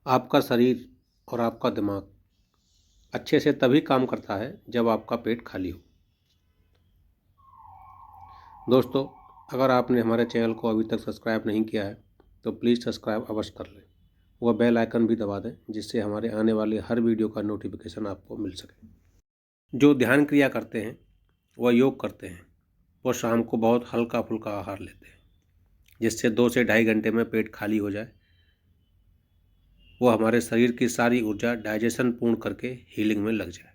आपका शरीर और आपका दिमाग अच्छे से तभी काम करता है जब आपका पेट खाली हो। दोस्तों, अगर आपने हमारे चैनल को अभी तक सब्सक्राइब नहीं किया है तो प्लीज़ सब्सक्राइब अवश्य कर लें। वह बेल आइकन भी दबा दें जिससे हमारे आने वाले हर वीडियो का नोटिफिकेशन आपको मिल सके। जो ध्यान क्रिया करते हैं वह योग करते हैं। वो शाम को बहुत हल्का फुल्का आहार लेते हैं जिससे 2 से ढाई घंटे में पेट खाली हो जाए। वो हमारे शरीर की सारी ऊर्जा डाइजेशन पूर्ण करके हीलिंग में लग जाए।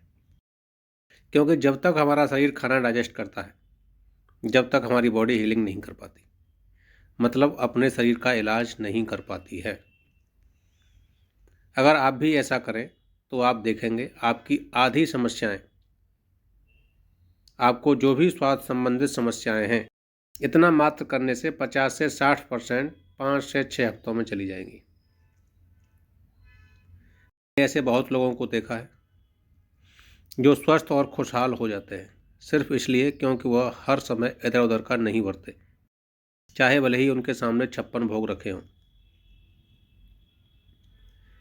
क्योंकि जब तक हमारा शरीर खाना डाइजेस्ट करता है, जब तक हमारी बॉडी हीलिंग नहीं कर पाती, मतलब अपने शरीर का इलाज नहीं कर पाती है। अगर आप भी ऐसा करें तो आप देखेंगे आपकी आधी समस्याएं, आपको जो भी स्वास्थ्य संबंधित समस्याएं हैं, इतना मात्र करने से 50 से 60% 5 से 6 हफ्तों में चली जाएंगी। ऐसे बहुत लोगों को देखा है जो स्वस्थ और खुशहाल हो जाते हैं सिर्फ इसलिए क्योंकि वह हर समय इधर उधर का नहीं बरते, चाहे भले ही उनके सामने 56 भोग रखे हों।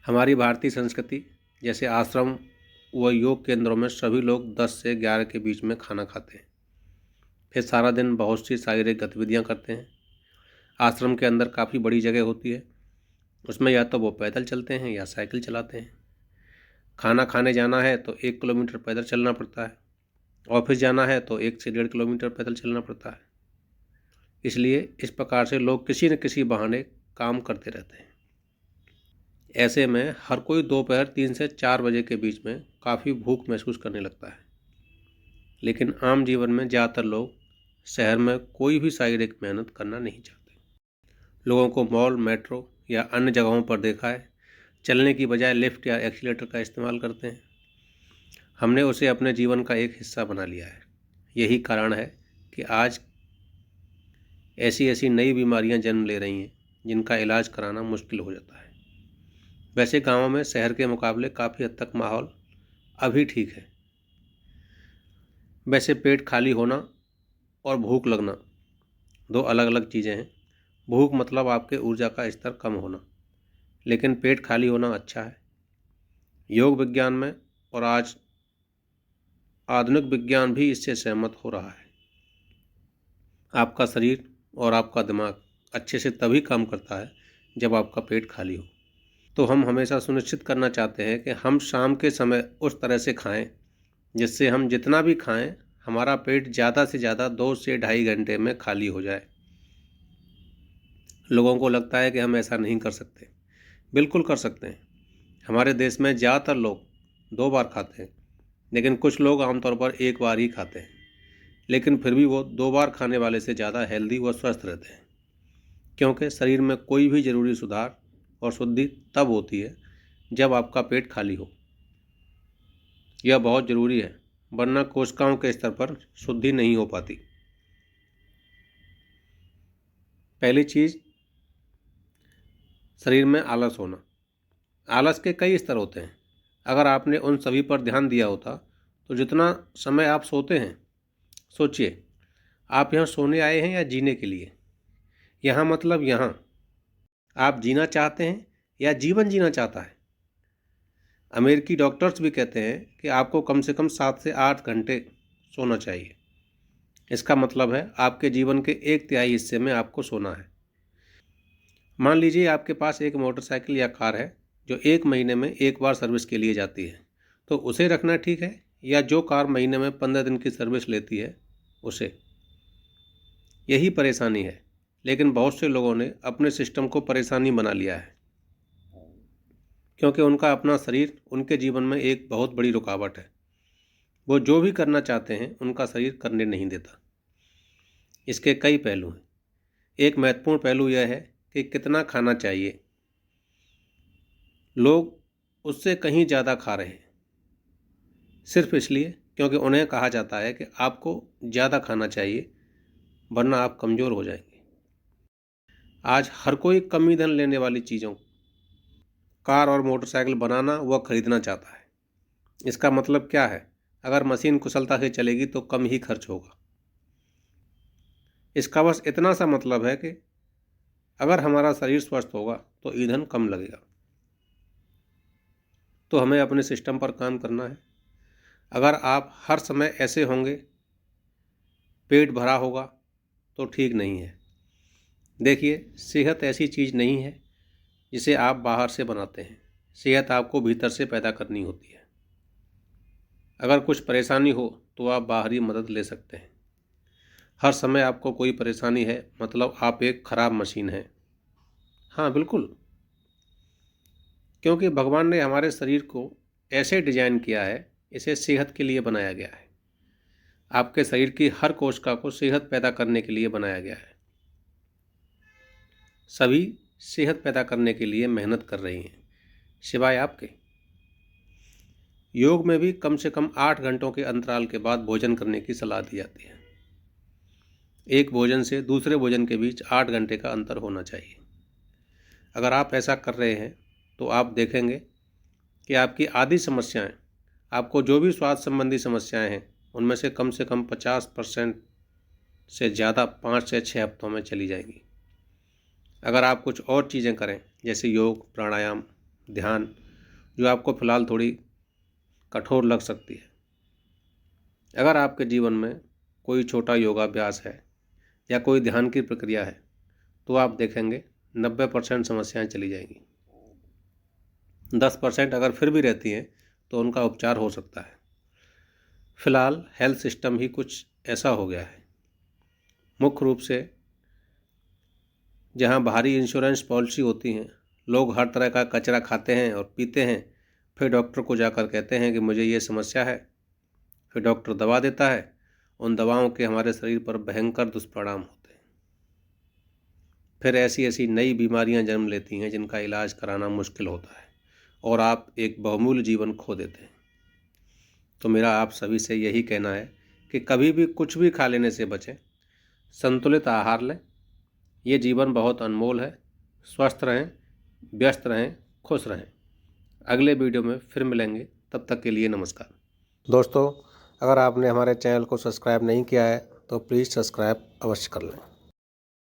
हमारी भारतीय संस्कृति जैसे आश्रम व योग केंद्रों में सभी लोग 10 से 11 के बीच में खाना खाते हैं, फिर सारा दिन बहुत सी शारीरिक गतिविधियां करते हैं। आश्रम के अंदर काफ़ी बड़ी जगह होती है, उसमें या तो वो पैदल चलते हैं या साइकिल चलाते हैं। खाना खाने जाना है तो 1 किलोमीटर पैदल चलना पड़ता है, ऑफिस जाना है तो 1 से 1.5 किलोमीटर पैदल चलना पड़ता है। इसलिए इस प्रकार से लोग किसी न किसी बहाने काम करते रहते हैं। ऐसे में हर कोई दोपहर 3 से 4 बजे के बीच में काफ़ी भूख महसूस करने लगता है। लेकिन आम जीवन में ज़्यादातर लोग शहर में कोई भी शारीरिक मेहनत करना नहीं चाहते। लोगों को मॉल, मेट्रो या अन्य जगहों पर देखा है चलने की बजाय लिफ्ट या एक्सीलेटर का इस्तेमाल करते हैं। हमने उसे अपने जीवन का एक हिस्सा बना लिया है। यही कारण है कि आज ऐसी ऐसी नई बीमारियां जन्म ले रही हैं जिनका इलाज कराना मुश्किल हो जाता है। वैसे गांवों में शहर के मुकाबले काफ़ी हद तक माहौल अभी ठीक है। वैसे पेट खाली होना और भूख लगना दो अलग अलग चीज़ें हैं। भूख मतलब आपके ऊर्जा का स्तर कम होना, लेकिन पेट खाली होना अच्छा है। योग विज्ञान में और आज आधुनिक विज्ञान भी इससे सहमत हो रहा है। आपका शरीर और आपका दिमाग अच्छे से तभी काम करता है जब आपका पेट खाली हो। तो हम हमेशा सुनिश्चित करना चाहते हैं कि हम शाम के समय उस तरह से खाएं जिससे हम जितना भी खाएं हमारा पेट ज़्यादा से ज़्यादा 2 से ढाई घंटे में खाली हो जाए। लोगों को लगता है कि हम ऐसा नहीं कर सकते। बिल्कुल कर सकते हैं। हमारे देश में ज़्यादातर लोग 2 बार खाते हैं, लेकिन कुछ लोग आमतौर पर 1 बार ही खाते हैं। लेकिन फिर भी वो 2 बार खाने वाले से ज़्यादा हेल्दी व स्वस्थ रहते हैं, क्योंकि शरीर में कोई भी ज़रूरी सुधार और शुद्धि तब होती है जब आपका पेट खाली हो। यह बहुत ज़रूरी है, वरना कोशिकाओं के स्तर पर शुद्धि नहीं हो पाती। पहली चीज़, शरीर में आलस होना। आलस के कई स्तर होते हैं। अगर आपने उन सभी पर ध्यान दिया होता तो जितना समय आप सोते हैं, सोचिए आप यहाँ सोने आए हैं या जीने के लिए। यहाँ मतलब यहाँ आप जीना चाहते हैं या जीवन जीना चाहता है। अमेरिकी डॉक्टर्स भी कहते हैं कि आपको कम से कम 7 से 8 घंटे सोना चाहिए। इसका मतलब है आपके जीवन के 1/3 हिस्से में आपको सोना है। मान लीजिए आपके पास एक मोटरसाइकिल या कार है जो 1 महीने में 1 बार सर्विस के लिए जाती है, तो उसे रखना ठीक है, या जो कार महीने में 15 दिन की सर्विस लेती है उसे। यही परेशानी है, लेकिन बहुत से लोगों ने अपने सिस्टम को परेशानी बना लिया है, क्योंकि उनका अपना शरीर उनके जीवन में एक बहुत बड़ी रुकावट है। वो जो भी करना चाहते हैं उनका शरीर करने नहीं देता। इसके कई पहलू हैं। एक महत्वपूर्ण पहलू यह है कि कितना खाना चाहिए। लोग उससे कहीं ज़्यादा खा रहे हैं सिर्फ इसलिए क्योंकि उन्हें कहा जाता है कि आपको ज़्यादा खाना चाहिए वरना आप कमज़ोर हो जाएंगे। आज हर कोई कम ईंधन लेने वाली चीज़ों, कार और मोटरसाइकिल बनाना व खरीदना चाहता है। इसका मतलब क्या है? अगर मशीन कुशलता से चलेगी तो कम ही खर्च होगा। इसका बस इतना सा मतलब है कि अगर हमारा शरीर स्वस्थ होगा तो ईंधन कम लगेगा। तो हमें अपने सिस्टम पर काम करना है। अगर आप हर समय ऐसे होंगे, पेट भरा होगा, तो ठीक नहीं है। देखिए, सेहत ऐसी चीज़ नहीं है जिसे आप बाहर से बनाते हैं। सेहत आपको भीतर से पैदा करनी होती है। अगर कुछ परेशानी हो तो आप बाहरी मदद ले सकते हैं। हर समय आपको कोई परेशानी है मतलब आप एक खराब मशीन हैं। हाँ, बिल्कुल, क्योंकि भगवान ने हमारे शरीर को ऐसे डिजाइन किया है, इसे सेहत के लिए बनाया गया है। आपके शरीर की हर कोशिका को सेहत पैदा करने के लिए बनाया गया है। सभी सेहत पैदा करने के लिए मेहनत कर रही हैं, सिवाय आपके। योग में भी कम से कम 8 घंटों के अंतराल के बाद भोजन करने की सलाह दी जाती है। एक भोजन से दूसरे भोजन के बीच 8 घंटे का अंतर होना चाहिए। अगर आप ऐसा कर रहे हैं तो आप देखेंगे कि आपकी आदि समस्याएं, आपको जो भी स्वास्थ्य संबंधी समस्याएं हैं, उनमें से कम 50% से ज़्यादा 5 से 6 हफ्तों में चली जाएंगी। अगर आप कुछ और चीज़ें करें जैसे योग, प्राणायाम, ध्यान, जो आपको फ़िलहाल थोड़ी कठोर लग सकती है, अगर आपके जीवन में कोई छोटा योगाभ्यास है या कोई ध्यान की प्रक्रिया है, तो आप देखेंगे 90% समस्याएं चली जाएंगी। 10% अगर फिर भी रहती हैं तो उनका उपचार हो सकता है। फिलहाल हेल्थ सिस्टम ही कुछ ऐसा हो गया है, मुख्य रूप से जहां बाहरी इंश्योरेंस पॉलिसी होती हैं, लोग हर तरह का कचरा खाते हैं और पीते हैं, फिर डॉक्टर को जाकर कहते हैं कि मुझे ये समस्या है, फिर डॉक्टर दवा देता है। उन दवाओं के हमारे शरीर पर भयंकर दुष्परिणाम होते हैं। फिर ऐसी ऐसी नई बीमारियां जन्म लेती हैं जिनका इलाज कराना मुश्किल होता है और आप एक बहुमूल्य जीवन खो देते हैं। तो मेरा आप सभी से यही कहना है कि कभी भी कुछ भी खा लेने से बचें, संतुलित आहार लें। ये जीवन बहुत अनमोल है। स्वस्थ रहें, व्यस्त रहें, खुश रहें। अगले वीडियो में फिर मिलेंगे, तब तक के लिए नमस्कार। दोस्तों, अगर आपने हमारे चैनल को सब्सक्राइब नहीं किया है तो प्लीज़ सब्सक्राइब अवश्य कर लें।